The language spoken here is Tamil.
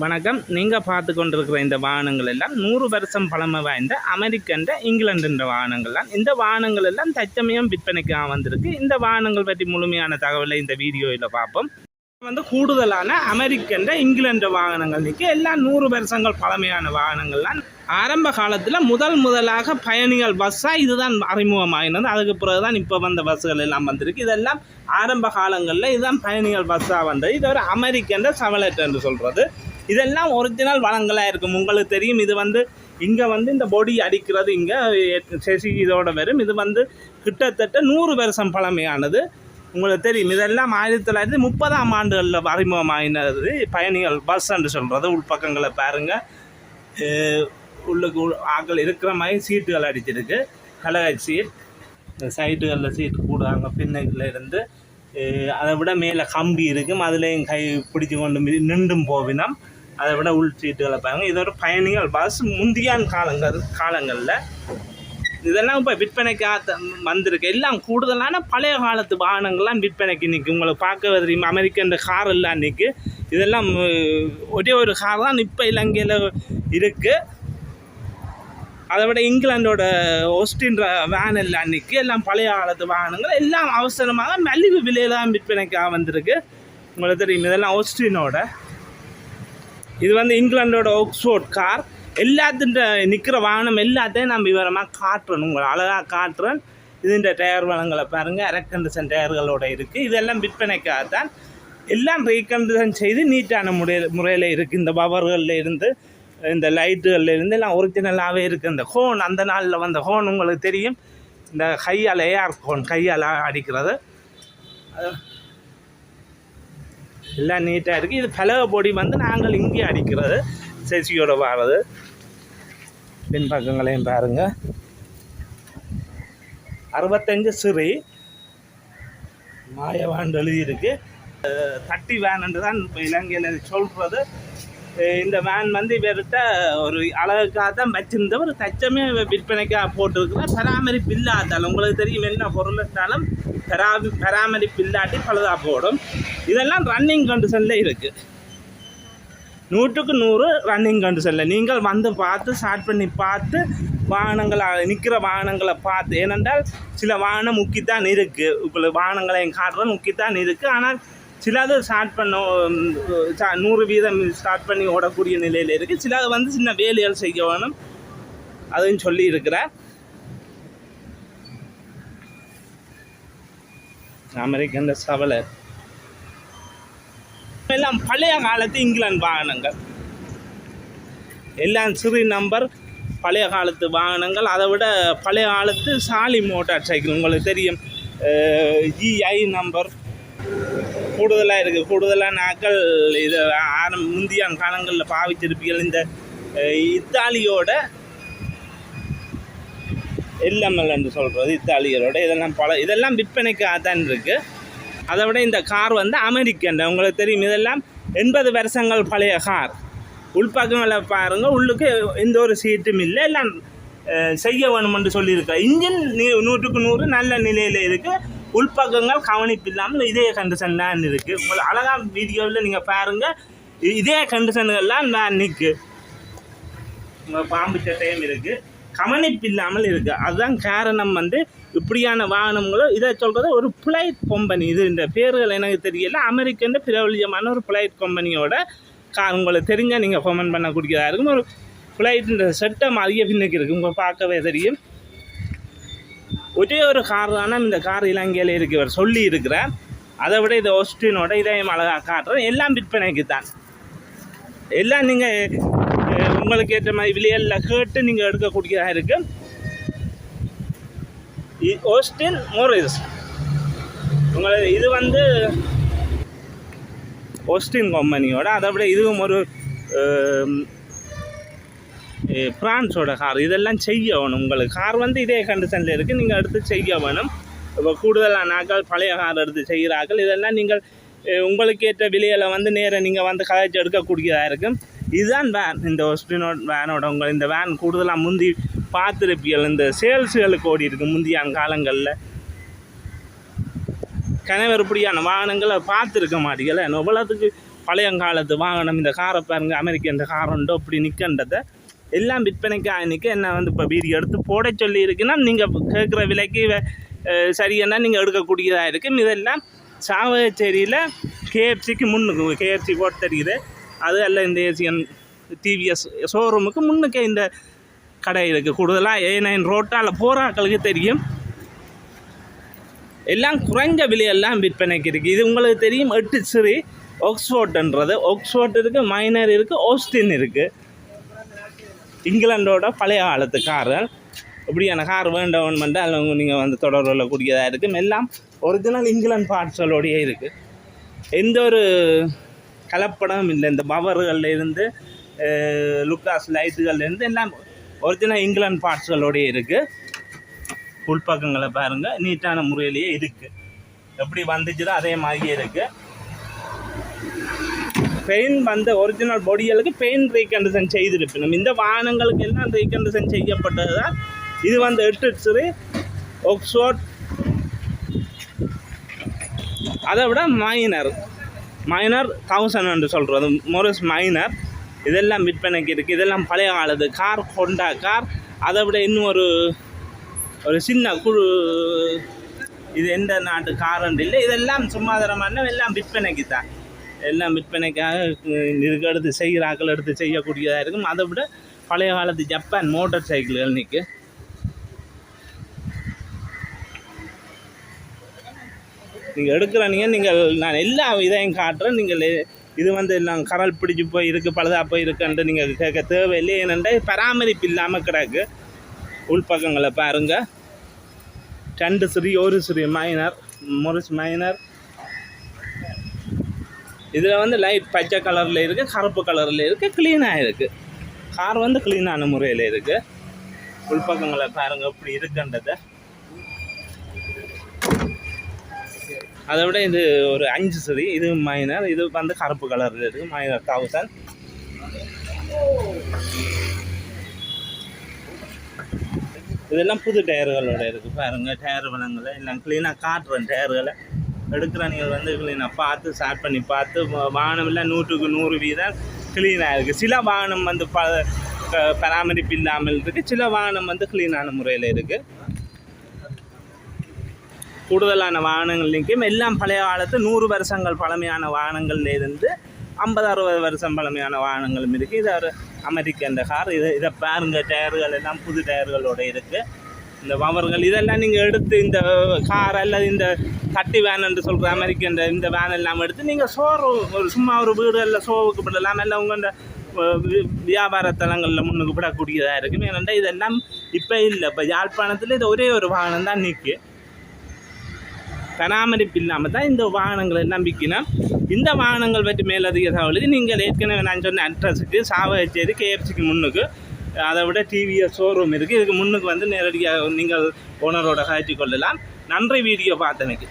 வணக்கம். நீங்கள் பார்த்து கொண்டிருக்கிற இந்த வாகனங்கள் எல்லாம் 100 வருஷம் பழமை வாய்ந்த அமெரிக்கன் இங்கிலாந்துன்ற வாகனங்கள் தான். இந்த வாகனங்கள் எல்லாம் தற்சமயம் விற்பனைக்காக வந்திருக்கு. இந்த வாகனங்கள் பற்றி முழுமையான தகவலை இந்த வீடியோவில் பார்ப்போம். கூடுதலான அமெரிக்கன் இங்கிலாந்து வாகனங்கள் நிற்க எல்லாம் 100 வருஷங்கள் பழமையான வாகனங்கள்லாம். ஆரம்ப காலத்தில் முதலாக பயணிகள் பஸ்ஸாக இதுதான் அறிமுகமாகினது. அதுக்கு பிறகு தான் இப்போ வந்த பஸ்ஸுகள் எல்லாம் வந்திருக்கு. இதெல்லாம் ஆரம்ப காலங்களில் இதுதான் பயணிகள் பஸ்ஸாக வந்தது. இது ஒரு அமெரிக்கன் சவலட் என்று சொல்கிறது. இதெல்லாம் ஒரிஜினல் வளங்களாக இருக்கும். உங்களுக்கு தெரியும், இது இங்கே இந்த பொடி அடிக்கிறது இங்கே செசி இதோட வரும். இது கிட்டத்தட்ட 100 வருஷம் பழமையானது. உங்களுக்கு தெரியும், இதெல்லாம் 1930ஆம் ஆண்டுகளில் அறிமுகமாகினது பயணிகள் பஸ் என்று சொல்கிறது. உள்பக்கங்களை பாருங்கள், உள்ளுக்கு ஆக்கள் இருக்கிற மாதிரி சீட்டுகள் அடிச்சிருக்கு. கலகை சீட், சைட்டுகளில் சீட்டு கூடாங்க பின்னுக்குள்ள இருந்து. அதை விட மேலே கம்பி இருக்கும், அதுலேயும் கை பிடிச்சி கொண்டு நின்றும் போவினோம். அதை விட உள் சீட்டுகளை பாருங்கள். இது ஒரு பயணிகள் பஸ். முந்தியான் காலங்களில் இதெல்லாம் இப்போ விற்பனைக்கு வந்திருக்கு. எல்லாம் கூடுதலான பழைய காலத்து வாகனங்கள்லாம் விற்பனைக்கு நிற்கும். உங்களுக்கு பார்க்க தெரியும், அமெரிக்கன் கார் எல்லாம் நிற்கு. இதெல்லாம் ஒரே ஒரு கார் தான் இப்போ இலங்கையில் இருக்குது. அதை விட இங்கிலாண்டோட ஒஸ்டின் வேன் எல்லாம் நிற்கு. எல்லாம் பழைய காலத்து வாகனங்கள் எல்லாம் அவசரமாக மலிவு விலையில் தான் விற்பனைக்காக வந்திருக்கு. உங்களுக்கு தெரியும், இதெல்லாம் ஒஸ்டினோட. இது இங்கிலாண்டோட ஆக்ஸ்ஃபோர்ட் கார். எல்லாத்தின் நிற்கிற வாகனம் எல்லாத்தையும் நான் விவரமாக காட்டுறேன், உங்களை அழகாக காட்டுறேன். இதுன்ற டயர் வளங்களை பாருங்கள், ரெக்கண்டேஷன் டயர்களோட இருக்குது. இதெல்லாம் விற்பனைக்காகத்தான். எல்லாம் ரீகண்டேஷன் செய்து நீட்டான முறையில் இருக்குது. இந்த பவர்களில் இருந்து, இந்த லைட்டுகளில் இருந்து எல்லாம் ஒரிஜினலாகவே இருக்குது. இந்த ஹோன், அந்த நாளில் வந்த ஹோன் உங்களுக்கு தெரியும், இந்த கையால் ஏஆர் ஹோன், கையால் அடிக்கிறது. எல்லாம் நீட்டாக இருக்குது. இது பலக பொடி நாங்கள் இங்கே அடிக்கிறது, செசியோட வாரது. பின்பக்கங்களையும் பாருங்கள். 65 சிறி மாயவான் எழுதியிருக்கு. தட்டி வேன் என்று தான் இப்போ இலங்கையில் சொல்கிறது. இந்த வேன் இவர்கிட்ட ஒரு அழகுக்காக தான் வச்சிருந்த ஒரு தச்சமே விற்பனைக்காக போட்டிருக்கிற. பராமரிப்பு இல்லாதாலும் உங்களுக்கு தெரியும், என்ன பொருள் இருந்தாலும் பராமரிப்பு இல்லாட்டி பழுதாக போடும். இதெல்லாம் ரன்னிங் கண்டிஷனில் இருக்குது. 100க்கு 100 ரன்னிங் கண்டிஷனில். நீங்கள் பார்த்து ஸ்டார்ட் பண்ணி பார்த்து வாகனங்களை நிற்கிற வாகனங்களை பார்த்து, ஏனென்றால் சில வாகனம் முக்கித்தான் இருக்குது. உங்களுக்கு வாகனங்களை காட்டுறது முக்கித்தான் இருக்குது. ஆனால் சிலது ஸ்டார்ட் பண்ண 100% ஸ்டார்ட் பண்ணி ஓடக்கூடிய நிலையில் இருக்குது. சிலது சின்ன வேலைகள் செய்ய வேணும், அதுன்னு சொல்லி இருக்கிறேன். அமெரிக்கன் சவலர் எல்லாம் பழைய காலத்து இங்கிலாந்து வாகனங்கள். எல்லாம் சிறு நம்பர் பழைய காலத்து வாகனங்கள். அதை விட பழைய காலத்து சாலி மோட்டார் சைக்கிள் உங்களுக்கு தெரியும், GI நம்பர் கூடுதலாக இருக்குது. கூடுதலாக நாட்கள் இது முந்தியான் காலங்களில் பாவிச்சிருப்பீர்கள். இந்த இத்தாலியோட LML என்று சொல்கிறது, இத்தாலியரோட. இதெல்லாம் விற்பனைக்காக தான் இருக்குது. அதை விட இந்த கார் அமெரிக்கன். உங்களுக்கு தெரியும், இதெல்லாம் 80 வருஷங்கள் பழைய கார். உள்பக்கங்களை பாருங்கள், உள்ளுக்கு எந்த ஒரு சீட்டும் இல்லை. எல்லாம் செய்ய வேணுமென்று சொல்லியிருக்கேன். இன்ஜின் 100க்கு 100 நல்ல நிலையில் இருக்குது. உள்பக்கங்கள் கவனிப்பு இல்லாமல் இதே கண்டிஷன்லாம் இருக்குது. உங்களுக்கு அழகாக வீடியோவில் நீங்கள் பாருங்கள், இதே கண்டிஷன்கள்லாம் நான் நிற்கு. உங்கள் பாம்பு சட்டையும் இருக்குது, கவனிப்பு இல்லாமல் இருக்குது. அதுதான் காரணம். இப்படியான வாகனங்களும் இதை சொல்கிறது ஒரு ஃப்ளைட் கம்பெனி. இது இந்த பேர்கள் எனக்கு தெரியல. அமெரிக்கன் பிரபலியமான ஒரு ஃப்ளைட் கம்பெனியோட கார். உங்களுக்கு தெரிஞ்சால் நீங்கள் கமெண்ட் பண்ணக்கூடியதாக இருக்கும். ஒரு ஃப்ளைட்டுன்ற செட்டம் அதிக பின்னுக்கு இருக்குது, உங்கள் பார்க்கவே தெரியும். ஒரே ஒரு கார் தானே இந்த கார் இலங்கையில் இருக்கிறவர் சொல்லி இருக்கிறேன். அதை விட இது ஒஸ்டினோட இதையும் அழகாக காட்டுறேன். எல்லாம் விற்பனைக்கு தான். எல்லாம் நீங்கள் உங்களுக்கு ஏற்ற மாதிரி விலையில் கேட்டு நீங்கள் எடுக்கக்கூடியதாக இருக்குது. ஓஸ்டின் மோரிஸ் உங்களுக்கு இது ஓஸ்டின் கம்பெனியோட. அதை விட இதுவும் ஒரு ஃப்ரான்ஸோட கார். இதெல்லாம் செய்ய வேணும். உங்களுக்கு கார் இதே கண்டிஷனில் இருக்குது, நீங்கள் எடுத்து செய்ய வேணும். இப்போ கூடுதலான நாட்கள் பழைய கார் எடுத்து செய்கிறார்கள். இதெல்லாம் நீங்கள் உங்களுக்கு ஏற்ற விலையில் நேராக நீங்கள் கதைச்சு எடுக்கக்கூடியதாக இருக்கும். இதுதான் வேன், இந்த ஒஸ்டினோட வேனோட. இந்த வேன் கூடுதலாக முந்தி பார்த்துருப்பீர்கள், இந்த சேல்ஸுகளுக்கு ஓடி இருக்குது முந்தியான காலங்களில். கணவர் இப்படியான வாகனங்களை பார்த்துருக்க மாட்டீங்கள. எவ்வளோத்துக்கு பழையங்காலத்து வாகனம். இந்த காரை பாருங்க, அமெரிக்கன் கார் உண்டோ அப்படி நிற்கின்றதை எல்லாம் விற்பனைக்காக நிற்க. என்ன வந்து இப்போ வீடியோ எடுத்து போட சொல்லி இருக்குன்னா நீங்கள் கேட்குற விலைக்கு சரியான நீங்கள் எடுக்கக்கூடியதாக இருக்கும். இதெல்லாம் சாவகச்சேரியில் கேஎஃப்சிக்கு முன்னுக்கு, கேஎஃப்சி போட்டு தெரியுது அது அல்ல, இந்த ஏசியன் டிவிஎஸ் ஷோரூமுக்கு முன்னுக்கே இந்த கடை இருக்குது. கூடுதலாக A9 ரோட்டால் போகிறாக்களுக்கு தெரியும். எல்லாம் குறைஞ்ச விலையெல்லாம் விற்பனைக்கு இருக்குது. இது உங்களுக்கு தெரியும். 8 சிரி ஆக்ஸ்ஃபோர்ட்ன்றது, ஆக்ஸ்ஃபோர்ட் இருக்குது, மைனர் இருக்குது, ஆஸ்டின் இருக்குது. இங்கிலாண்டோட பழைய காலத்து கார்கள். இப்படியான கார் வேண்டவன்மெண்ட் அதில் நீங்கள் வந்து தொடர்பு கொள்ளக்கூடியதாக இருக்கும். எல்லாம் ஒரிஜினல் இங்கிலாந்து பார்ட்ஸ்களோடையே இருக்குது. எந்த ஒரு கலப்படமும் இல்லை. இந்த பவர்களில் இருந்து லுக்காஸ் லைட்டுகள்லேருந்து எல்லாம் ஒரிஜினல் இங்கிலாந்து பார்ட்ஸ்களோடையே இருக்குது. உள்பக்கங்களை பாருங்கள், நீட்டான முறையிலேயே இருக்குது. எப்படி வந்துச்சுதோ அதே மாதிரியே இருக்குது. பெயிண்ட் வந்து ஒரிஜினல் பொடிகளுக்கு பெயிண்ட் ரீகண்டிஷன் செய்திருப்போம். இந்த வாகனங்களுக்கு எல்லாம் ரீகண்டிஷன் செய்யப்பட்டது தான். இது வந்து 8 சிரி ஆக்ஸ்ஃபோர்ட். அதை விட மைனர் 1000 என்று சொல்கிறது மொரிஸ் மைனர். இதெல்லாம் விற்பனைக்கு இருக்குது. இதெல்லாம் பழைய காலத்து கார், ஹோண்டா கார். அதை விட இன்னும் ஒரு சின்ன குழு, இது எந்த நாட்டு காரண்ட் இல்லை. இதெல்லாம் சும்மாதரமான எல்லாம் விற்பனைக்கு தான். எல்லாம் விற்பனைக்காக இதுக்கு எடுத்து செய்கிறாக்கள் எடுத்து செய்யக்கூடியதாக இருக்கும். அதை விட பழைய காலத்து ஜப்பான் மோட்டார் சைக்கிள்கள் நிற்கு. நீங்கள் எடுக்கிறீங்க, நான் எல்லா இதையும் காட்டுறேன். நீங்கள் இது வந்து எல்லாம் கரல் பிடிச்சி போய் இருக்குது, பழுதாக போய் இருக்குன்ட்டு நீங்கள் கேட்க தேவையில்லை. ஏனென்றால் பராமரிப்பு இல்லாமல் கிடக்கு. உள்பக்கங்களை பாருங்கள். 2 சிரி, 1 சிரி மைனர், மொரிஸ் மைனர். இதில் வந்து லைட் பச்சை கலரில் இருக்குது, கருப்பு கலரில் இருக்குது, க்ளீனாக இருக்குது. கார் வந்து க்ளீனான முறையில் இருக்குது. உள்பக்கங்களை பாருங்கள் எப்படி இருக்குன்றதை. அதை விட இது ஒரு 5 சிரி, இது மைனர். இது வந்து கருப்பு கலரில் இருக்குது, மைனர் 1000. இதெல்லாம் புது டயர்களோட இருக்குது பாருங்கள். டயர் வளங்களை எல்லாம் க்ளீனாக காட்டுறேன். டயர்களை எடுக்கிற நீங்கள் வந்து க்ளீனாக பார்த்து ஸ்டார்ட் பண்ணி பார்த்து. வாகனமெல்லாம் 100க்கு 100% க்ளீனாக இருக்குது. சில வாகனம் வந்து பராமரிப்பு இல்லாமல் இருக்குது, சில வாகனம் வந்து க்ளீனான முறையில் இருக்குது. கூடுதலான வாகனங்கள்லேயும் எல்லாம் பழைய காலத்து 100 வருஷங்கள் பழமையான வாகனங்கள்லேருந்து 50-60 வருஷம் பழமையான வாகனங்களும் இருக்குது. இது ஒரு அமெரிக்கன் கார். இதை பாருங்க, டயர்கள் எல்லாம் புது டயர்களோடு இருக்குது. இந்த பவர்கள் இதெல்லாம் நீங்கள் எடுத்து இந்த கார் அல்லது இந்த தட்டி வேன் என்று சொல்கிற அமெரிக்கன் இந்த வேன் எல்லாம் எடுத்து நீங்கள் சும்மா ஒரு வீடுகளில் ஷோவுக்கு விடலாம். இல்லை உங்கள் வியாபார தலங்களில் முன்னுக்கு விடக்கூடியதாக இருக்குது. ஏனென்றால் இதெல்லாம் இப்போ இல்லை. இப்போ யாழ்ப்பாணத்தில் இது ஒரே ஒரு வாகனம் தான் நிற்கு. பராமரிப்பு இல்லாமல் தான் இந்த வாகனங்கள் எல்லாம் விற்கணும். இந்த வாகனங்கள் பற்றி மேலதிக தகவலுக்கு நீங்கள் ஏற்கனவே நான் சொன்ன அட்ரஸுக்கு சாவகச்சேரி கேஎஃப்சிக்கு முன்னுக்கு, அதை விட டிவிஎஸ் ஷோரூம் இருக்குது. இதுக்கு முன்னுக்கு வந்து நேரடியாக நீங்கள் ஓனரோட காய்ச்சி கொள்ளலாம். நன்றி வீடியோ பார்த்தமைக்கு.